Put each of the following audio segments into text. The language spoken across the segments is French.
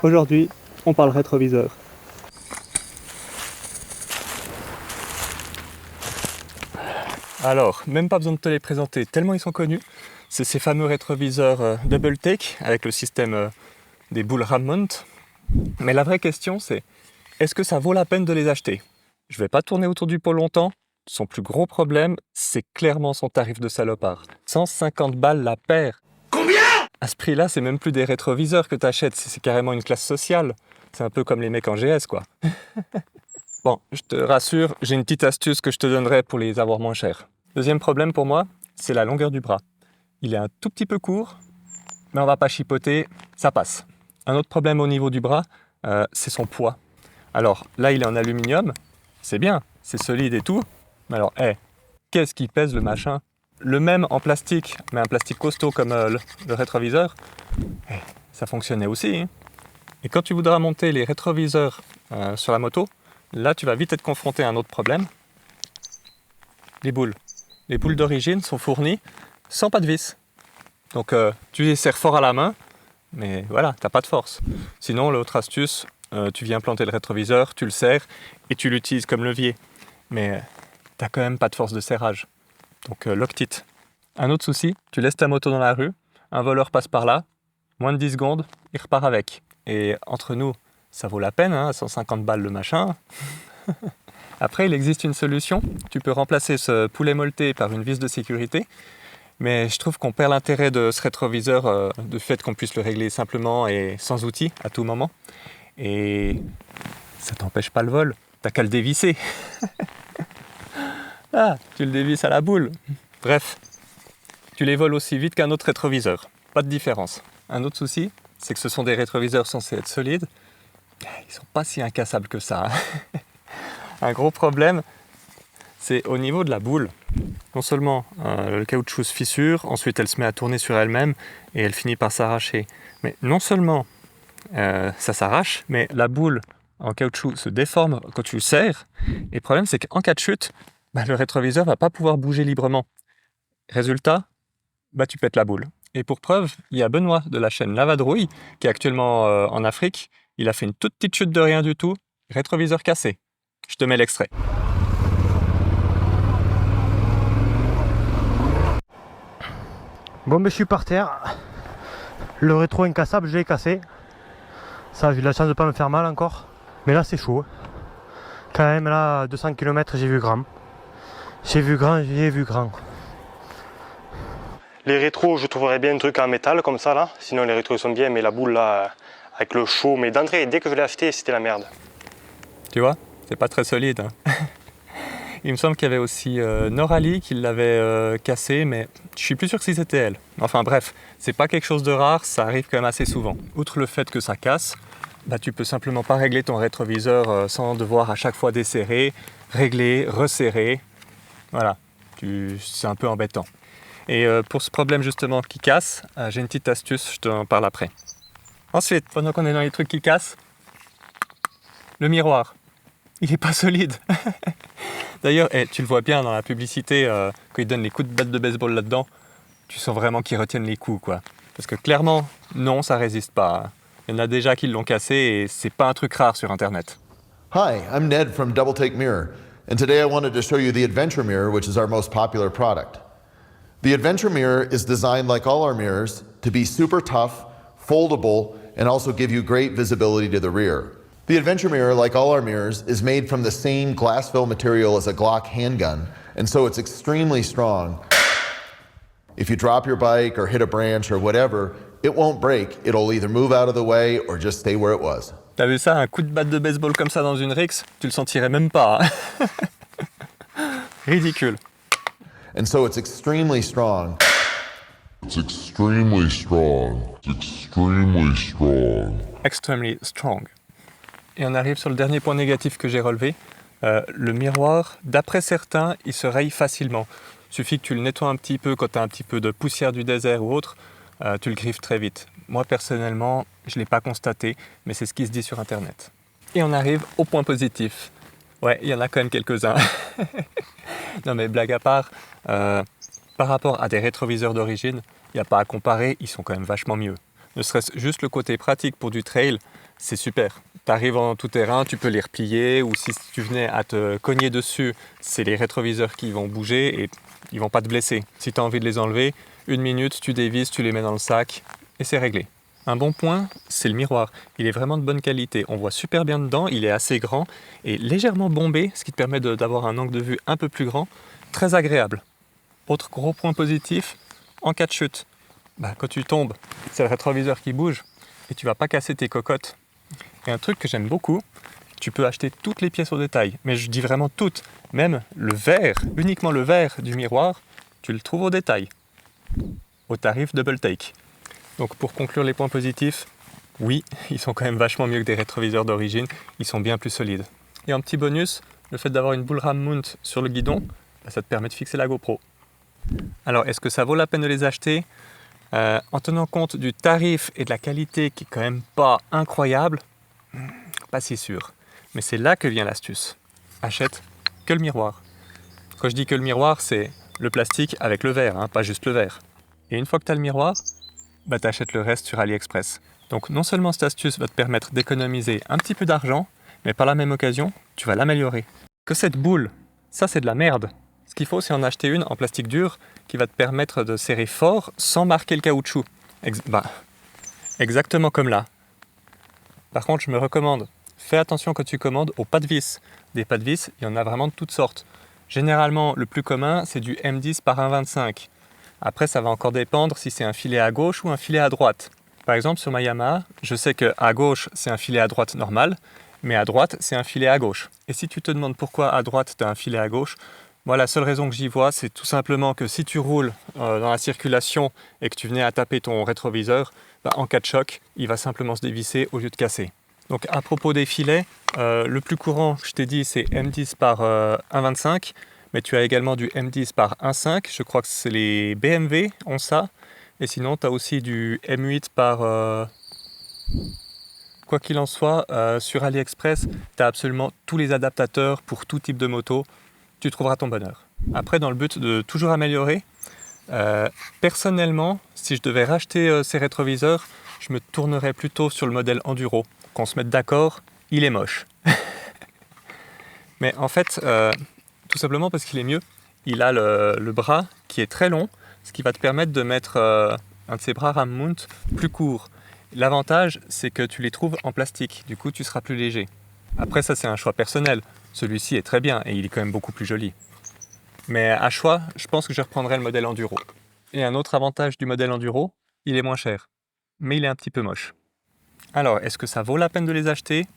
Aujourd'hui, on parle rétroviseur. Alors, même pas besoin de te les présenter, tellement ils sont connus. C'est ces fameux rétroviseurs Double Take avec le système des boules Ramont. Mais la vraie question c'est, est-ce que ça vaut la peine de les acheter? Je vais pas tourner autour du pot longtemps. Son plus gros problème, c'est clairement son tarif de salopard. 150 balles la paire. Combien? À ce prix-là, c'est même plus des rétroviseurs que t'achètes, c'est carrément une classe sociale. C'est un peu comme les mecs en GS, quoi. Bon, je te rassure, j'ai une petite astuce que je te donnerai pour les avoir moins chers. Deuxième problème pour moi, c'est la longueur du bras. Il est un tout petit peu court, mais on va pas chipoter, ça passe. Un autre problème au niveau du bras, c'est son poids. Alors là, il est en aluminium, c'est bien, c'est solide et tout, mais alors, qu'est-ce qui pèse le machin? Le même en plastique, mais un plastique costaud comme le rétroviseur, ça fonctionnait aussi. Hein. Et quand tu voudras monter les rétroviseurs sur la moto, là, tu vas vite être confronté à un autre problème. Les boules. Les boules d'origine sont fournies sans pas de vis. Donc, tu les serres fort à la main, mais voilà, t'as pas de force. Sinon, l'autre astuce, tu viens planter le rétroviseur, tu le serres et tu l'utilises comme levier. Mais t'as quand même pas de force de serrage. Donc, lock-it. Un autre souci, tu laisses ta moto dans la rue, un voleur passe par là, moins de 10 secondes, il repart avec. Et entre nous, ça vaut la peine, hein, 150 balles le machin. Après, il existe une solution. Tu peux remplacer ce poulet molleté par une vis de sécurité. Mais je trouve qu'on perd l'intérêt de ce rétroviseur du fait qu'on puisse le régler simplement et sans outils à tout moment. Et ça t'empêche pas le vol. T'as qu'à le dévisser. Ah, tu le dévisses à la boule. Bref, tu les voles aussi vite qu'un autre rétroviseur. Pas de différence. Un autre souci, c'est que ce sont des rétroviseurs censés être solides. Ils sont pas si incassables que ça. Hein. Un gros problème, c'est au niveau de la boule. Non seulement le caoutchouc se fissure, ensuite elle se met à tourner sur elle-même et elle finit par s'arracher. Mais non seulement ça s'arrache, mais la boule en caoutchouc se déforme quand tu le serres. Et le problème, c'est qu'en cas de chute, le rétroviseur va pas pouvoir bouger librement. Résultat, tu pètes la boule. Et pour preuve, il y a Benoît de la chaîne Lavadrouille, qui est actuellement en Afrique. Il a fait une toute petite chute de rien du tout, rétroviseur cassé. Je te mets l'extrait. Bon, je suis par terre. Le rétro incassable, je l'ai cassé. Ça, j'ai eu la chance de ne pas me faire mal encore. Mais là, c'est chaud. Quand même, là, 200 km, j'ai vu grand. J'ai vu grand. Les rétros, je trouverais bien un truc en métal comme ça, là. Sinon, les rétros sont bien, mais la boule, là, avec le chaud. Mais d'entrée, dès que je l'ai acheté, c'était la merde. Tu vois, c'est pas très solide. Hein. Il me semble qu'il y avait aussi Norali qui l'avait cassé, mais je suis plus sûr que si c'était elle. Enfin bref, c'est pas quelque chose de rare, ça arrive quand même assez souvent. Outre le fait que ça casse, tu peux simplement pas régler ton rétroviseur sans devoir à chaque fois desserrer, régler, resserrer. Voilà, c'est un peu embêtant. Et pour ce problème justement qui casse, j'ai une petite astuce, je t'en parle après. Ensuite, pendant qu'on est dans les trucs qui cassent, le miroir, il est pas solide. D'ailleurs, tu le vois bien dans la publicité, quand ils donnent les coups de batte de baseball là-dedans, tu sens vraiment qu'ils retiennent les coups, quoi. Parce que clairement, non, ça résiste pas. Il y en a déjà qui l'ont cassé et c'est pas un truc rare sur Internet. Hi, I'm Ned from Double Take Mirror, and today I wanted to show you the Adventure Mirror, which is our most popular product. The Adventure Mirror is designed like all our mirrors to be super tough, foldable, and also give you great visibility to the rear. The Adventure Mirror, like all our mirrors, is made from the same glass fill material as a Glock handgun, and so it's extremely strong. If you drop your bike or hit a branch or whatever, it won't break. It'll either move out of the way or just stay where it was. T'as vu ça, un coup de batte de baseball comme ça dans une rixe, tu le sentirais même pas. Hein. Ridicule. And so it's extremely strong. It's extremely strong. It's extremely strong. Extremely strong. Et on arrive sur le dernier point négatif que j'ai relevé. Le miroir, d'après certains, il se raye facilement. Il suffit que tu le nettoies un petit peu quand tu as un petit peu de poussière du désert ou autre, tu le griffes très vite. Moi personnellement, je ne l'ai pas constaté, mais c'est ce qui se dit sur Internet. Et on arrive au point positif. Ouais, il y en a quand même quelques-uns. Non mais blague à part, par rapport à des rétroviseurs d'origine, il n'y a pas à comparer, ils sont quand même vachement mieux. Ne serait-ce juste le côté pratique pour du trail, c'est super. Tu arrives en tout terrain, tu peux les replier, ou si tu venais à te cogner dessus, c'est les rétroviseurs qui vont bouger et ils vont pas te blesser. Si tu as envie de les enlever, 1 minute, tu dévisses, tu les mets dans le sac et c'est réglé. Un bon point, c'est le miroir. Il est vraiment de bonne qualité. On voit super bien dedans, il est assez grand et légèrement bombé, ce qui te permet d'avoir un angle de vue un peu plus grand. Très agréable. Autre gros point positif, en cas de chute, quand tu tombes, c'est le rétroviseur qui bouge et tu vas pas casser tes cocottes. Et un truc que j'aime beaucoup, tu peux acheter toutes les pièces au détail, mais je dis vraiment toutes, même le verre, uniquement le verre du miroir, tu le trouves au détail, au tarif double take. Donc pour conclure les points positifs, oui, ils sont quand même vachement mieux que des rétroviseurs d'origine, ils sont bien plus solides. Et en petit bonus, le fait d'avoir une boule ram mount sur le guidon, ça te permet de fixer la GoPro. Alors est-ce que ça vaut la peine de les acheter ? En tenant compte du tarif et de la qualité qui est quand même pas incroyable, pas si sûr. Mais c'est là que vient l'astuce. Achète que le miroir. Quand je dis que le miroir, c'est le plastique avec le verre, pas juste le verre. Et une fois que tu as le miroir, tu achètes le reste sur AliExpress. Donc non seulement cette astuce va te permettre d'économiser un petit peu d'argent, mais par la même occasion, tu vas l'améliorer. Que cette boule, ça c'est de la merde. Ce qu'il faut, c'est en acheter une en plastique dur qui va te permettre de serrer fort sans marquer le caoutchouc. Exactement comme là. Par contre, je me recommande, fais attention quand tu commandes aux pas de vis. Des pas de vis, il y en a vraiment de toutes sortes. Généralement, le plus commun, c'est du M10 par 1,25. Après, ça va encore dépendre si c'est un filet à gauche ou un filet à droite. Par exemple, sur ma Yamaha, je sais qu'à gauche, c'est un filet à droite normal, mais à droite, c'est un filet à gauche. Et si tu te demandes pourquoi à droite, tu as un filet à gauche, moi, la seule raison que j'y vois, c'est tout simplement que si tu roules dans la circulation et que tu venais à taper ton rétroviseur, en cas de choc, il va simplement se dévisser au lieu de casser. Donc à propos des filets, le plus courant, je t'ai dit, c'est M10 par 1,25, mais tu as également du M10 par 1,5, je crois que c'est les BMW ont ça, et sinon tu as aussi du M8 par... Quoi qu'il en soit, sur AliExpress, tu as absolument tous les adaptateurs pour tout type de moto, tu trouveras ton bonheur. Après, dans le but de toujours améliorer, personnellement, si je devais racheter ces rétroviseurs, je me tournerais plutôt sur le modèle Enduro. Qu'on se mette d'accord, il est moche. Mais en fait, tout simplement parce qu'il est mieux. Il a le bras qui est très long, ce qui va te permettre de mettre un de ces bras ram mount plus court. L'avantage, c'est que tu les trouves en plastique, du coup tu seras plus léger. Après ça, c'est un choix personnel. Celui-ci est très bien et il est quand même beaucoup plus joli. Mais à choix, je pense que je reprendrai le modèle Enduro. Et un autre avantage du modèle Enduro, il est moins cher. Mais il est un petit peu moche. Alors, est-ce que ça vaut la peine de les acheter ?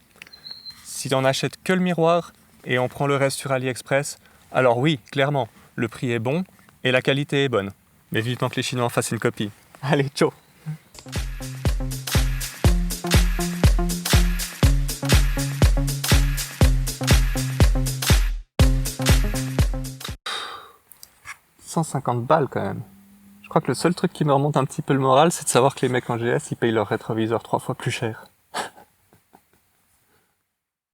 Si on n'achète que le miroir et on prend le reste sur AliExpress, alors oui, clairement, le prix est bon et la qualité est bonne. Mais vivement que les Chinois en fassent une copie. Allez, ciao ! « 150 balles quand même. Je crois que le seul truc qui me remonte un petit peu le moral, c'est de savoir que les mecs en GS, ils payent leur rétroviseur 3 fois plus cher.